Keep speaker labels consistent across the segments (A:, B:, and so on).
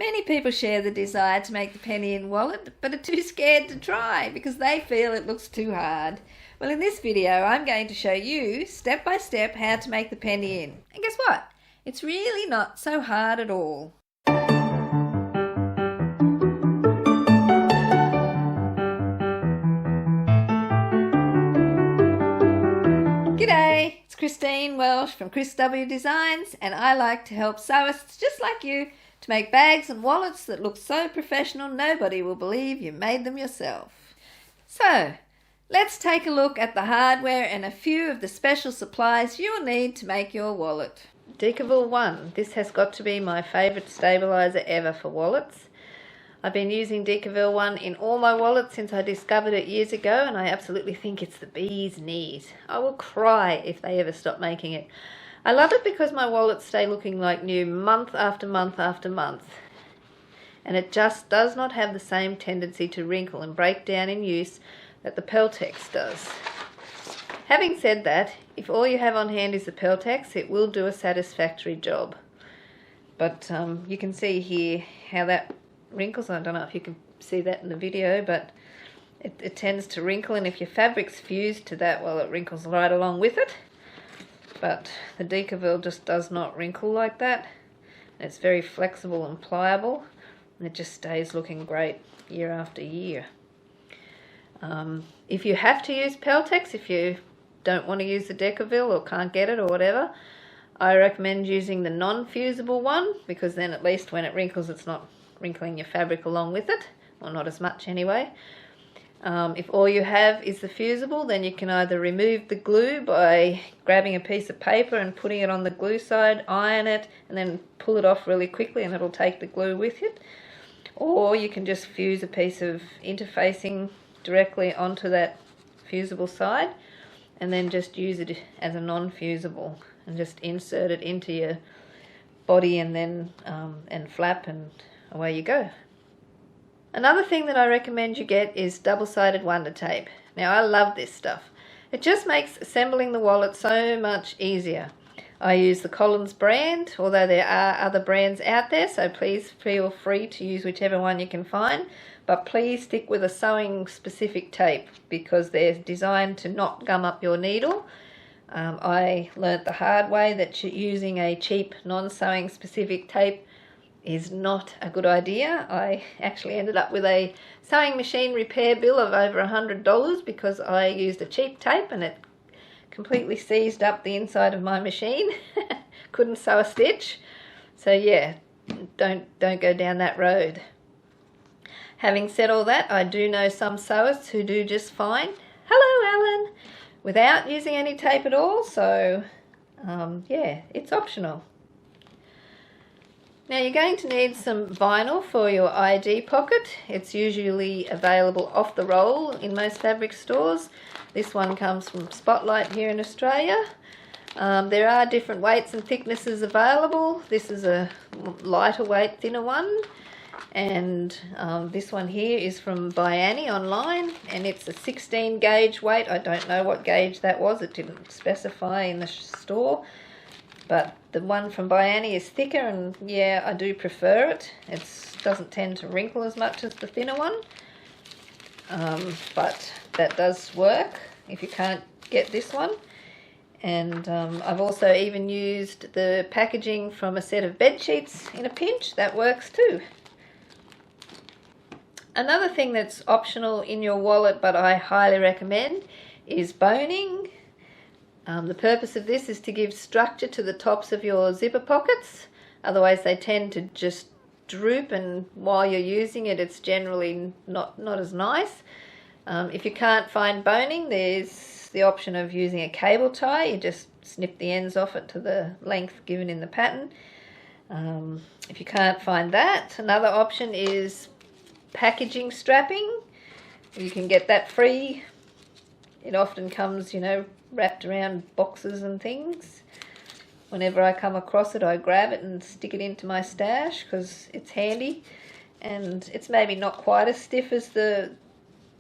A: Many people share the desire to make the penny in wallet, but are too scared to try because they feel it looks too hard. Well, in this video, I'm going to show you step by step how to make the penny in. And guess what? It's really not so hard at all. G'day, it's Christine Welsh from ChrisW Designs, and I like to help sewists just like you to make bags and wallets that look so professional nobody will believe you made them yourself. So, let's take a look at the hardware and a few of the special supplies you'll need to make your wallet. Decavil 1. This has got to be my favourite stabiliser ever for wallets. I've been using Decavil 1 in all my wallets since I discovered it years ago, and I absolutely think it's the bee's knees. I will cry if they ever stop making it. I love it because my wallets stay looking like new month after month after month. And it just does not have the same tendency to wrinkle and break down in use that the Peltex does. Having said that, if all you have on hand is the Peltex, it will do a satisfactory job. But you can see here how that wrinkles. I don't know if you can see that in the video, but it tends to wrinkle, and if your fabric's fused to that, well, it wrinkles right along with it. But the Decavil just does not wrinkle like that. It's very flexible and pliable, and it just stays looking great year after year. If you have to use Peltex, if you don't want to use the Decavil or can't get it or whatever, I recommend using the non-fusible one, because then at least when it wrinkles, it's not wrinkling your fabric along with it, or not as much anyway. If all you have is the fusible, then you can either remove the glue by grabbing a piece of paper and putting it on the glue side, iron it, and then pull it off really quickly and it'll take the glue with it. Or you can just fuse a piece of interfacing directly onto that fusible side and then just use it as a non-fusible and just insert it into your body and then and flap, and away you go. Another thing that I recommend you get is double-sided Wonder Tape. Now, I love this stuff. It just makes assembling the wallet so much easier. I use the Collins brand, although there are other brands out there, so please feel free to use whichever one you can find. But please stick with a sewing specific tape because they're designed to not gum up your needle. I learnt the hard way that using a cheap non-sewing specific tape is not a good idea. I actually ended up with a sewing machine repair bill of over $100 because I used a cheap tape and it completely seized up the inside of my machine. Couldn't sew a stitch. So yeah, don't go down that road. Having said all that, I do know some sewists who do just fine. Hello, Alan! Without using any tape at all, so yeah, it's optional. Now you're going to need some vinyl for your ID pocket. It's usually available off the roll in most fabric stores. This one comes from Spotlight here in Australia. There are different weights and thicknesses available. This is a lighter weight, thinner one. And this one here is from Biani online, and it's a 16 gauge weight. I don't know what gauge that was. It didn't specify in the store. But the one from Biani is thicker, and yeah, I do prefer it. It doesn't tend to wrinkle as much as the thinner one. But that does work if you can't get this one. And I've also even used the packaging from a set of bed sheets in a pinch. That works too. Another thing that's optional in your wallet, but I highly recommend, is boning. The purpose of this is to give structure to the tops of your zipper pockets. Otherwise they tend to just droop, and while you're using it, it's generally not as nice. If you can't find boning, there's the option of using a cable tie. You just snip the ends off it to the length given in the pattern. If you can't find that, another option is packaging strapping. You can get that free. It often comes, wrapped around boxes and things. Whenever I come across it, I grab it and stick it into my stash because it's handy, and it's maybe not quite as stiff as the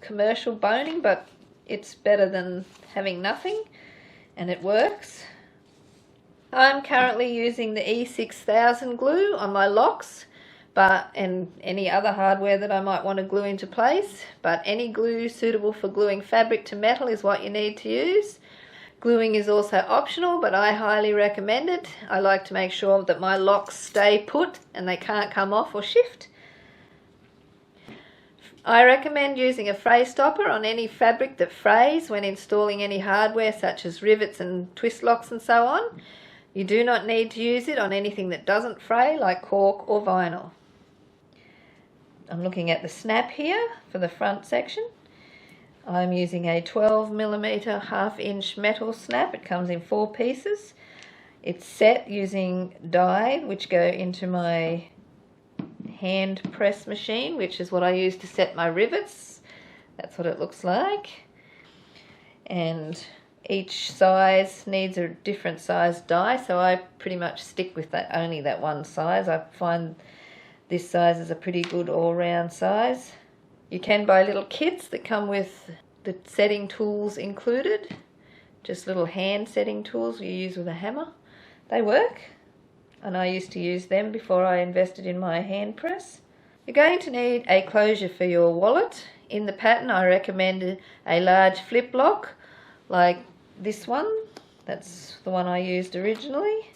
A: commercial boning, but it's better than having nothing, and it works. I'm currently using the E6000 glue on my locks and any other hardware that I might want to glue into place, but any glue suitable for gluing fabric to metal is what you need to use. Gluing is also optional, but I highly recommend it. I like to make sure that my locks stay put and they can't come off or shift. I recommend using a fray stopper on any fabric that frays when installing any hardware such as rivets and twist locks and so on. You do not need to use it on anything that doesn't fray like cork or vinyl. I'm looking at the snap here for the front section. I'm using a 12mm half-inch metal snap. It comes in 4 pieces. It's set using die which go into my hand press machine, which is what I use to set my rivets. That's what it looks like. And each size needs a different size die, so I pretty much stick with only that one size. I find this size is a pretty good all-round size. You can buy little kits that come with the setting tools included, just little hand setting tools you use with a hammer. They work, and I used to use them before I invested in my hand press. You're going to need a closure for your wallet. In the pattern I recommend a large flip lock like this one. That's the one I used originally.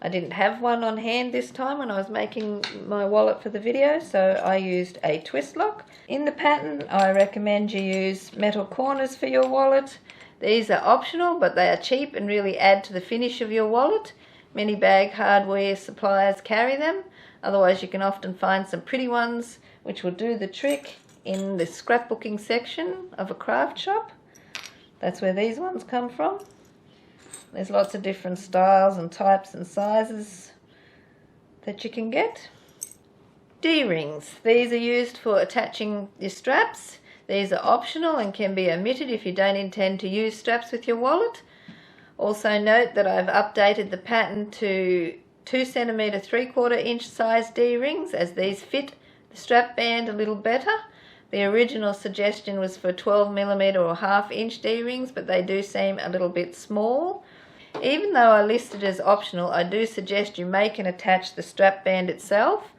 A: I didn't have one on hand this time when I was making my wallet for the video, so I used a twist lock. In the pattern I recommend you use metal corners for your wallet. These are optional, but they are cheap and really add to the finish of your wallet. Many bag hardware suppliers carry them. Otherwise you can often find some pretty ones which will do the trick in the scrapbooking section of a craft shop. That's where these ones come from. There's lots of different styles and types and sizes that you can get. D-rings. These are used for attaching your straps. These are optional and can be omitted if you don't intend to use straps with your wallet. Also note that I've updated the pattern to 2cm 3/4 inch size D-rings, as these fit the strap band a little better. The original suggestion was for 12mm or 1/2 inch D-rings, but they do seem a little bit small. Even though I listed as optional, I do suggest you make and attach the strap band itself.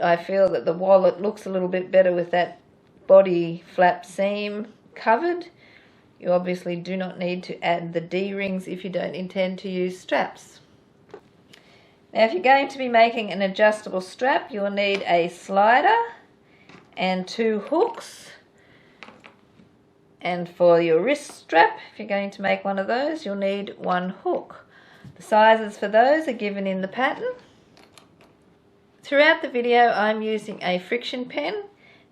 A: I feel that the wallet looks a little bit better with that body flap seam covered. You obviously do not need to add the D-rings if you don't intend to use straps. Now if you're going to be making an adjustable strap, you'll need a slider and 2 hooks. And for your wrist strap, if you're going to make one of those, you'll need 1 hook. The sizes for those are given in the pattern. Throughout the video I'm using a friction pen.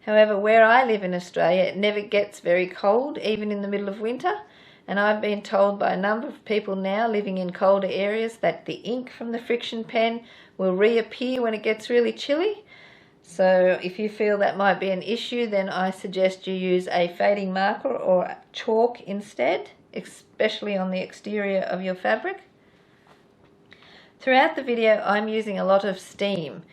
A: However, where I live in Australia it never gets very cold, even in the middle of winter. And I've been told by a number of people now living in colder areas that the ink from the friction pen will reappear when it gets really chilly. So if you feel that might be an issue, then I suggest you use a fading marker or chalk instead, especially on the exterior of your fabric. Throughout the video I'm using a lot of steam,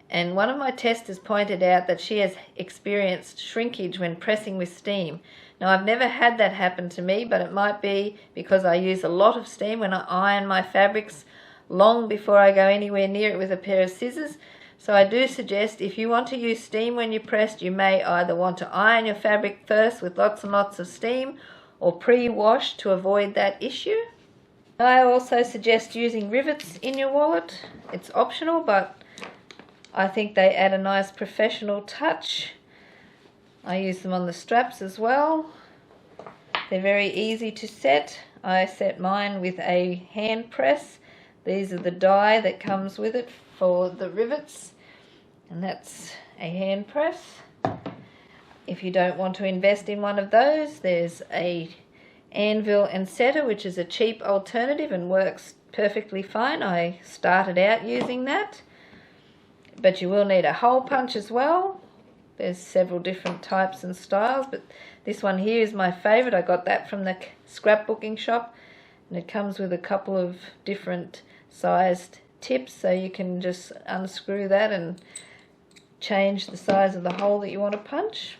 A: and one of my testers pointed out that she has experienced shrinkage when pressing with steam. Now I've never had that happen to me, but it might be because I use a lot of steam when I iron my fabrics long before I go anywhere near it with a pair of scissors. So I do suggest if you want to use steam when you press, you may either want to iron your fabric first with lots and lots of steam or pre-wash to avoid that issue. I also suggest using rivets in your wallet. It's optional, but I think they add a nice professional touch. I use them on the straps as well. They're very easy to set. I set mine with a hand press. These are the die that comes with it for the rivets, and that's a hand press. If you don't want to invest in one of those, there's a anvil and setter, which is a cheap alternative and works perfectly fine. I started out using that, but you will need a hole punch as well. There's several different types and styles, but this one here is my favorite. I got that from the scrapbooking shop, and it comes with a couple of different sized tips, so you can just unscrew that and change the size of the hole that you want to punch.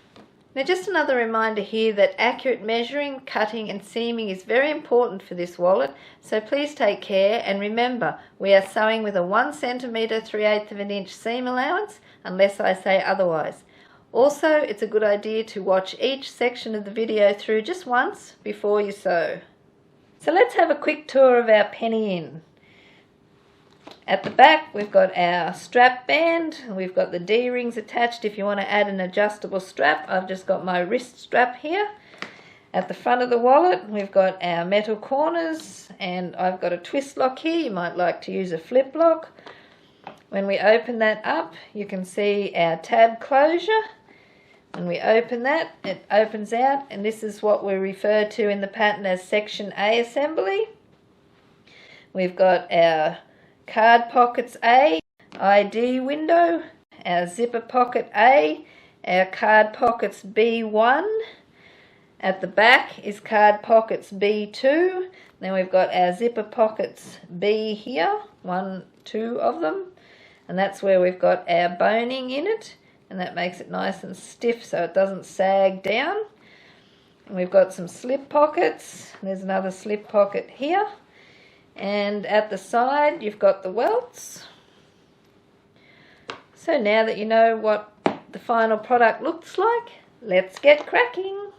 A: Now just another reminder here that accurate measuring, cutting and seaming is very important for this wallet, so please take care, and remember we are sewing with a 1 centimetre 3/8 of an inch seam allowance unless I say otherwise. Also, it's a good idea to watch each section of the video through just once before you sew. So let's have a quick tour of our penny in. At the back we've got our strap band, we've got the D-rings attached if you want to add an adjustable strap. I've just got my wrist strap here. At the front of the wallet we've got our metal corners, and I've got a twist lock here. You might like to use a flip lock. When we open that up you can see our tab closure. When we open that, it opens out, and this is what we refer to in the pattern as section A assembly. We've got our card pockets A, ID window, our zipper pocket A, our card pockets B1. At the back is card pockets B2. Then we've got our zipper pockets B here, 1, 2 of them, and that's where we've got our boning in it. And that makes it nice and stiff so it doesn't sag down. And we've got some slip pockets. There's another slip pocket here. And at the side you've got the welts. So now that you know what the final product looks like, let's get cracking.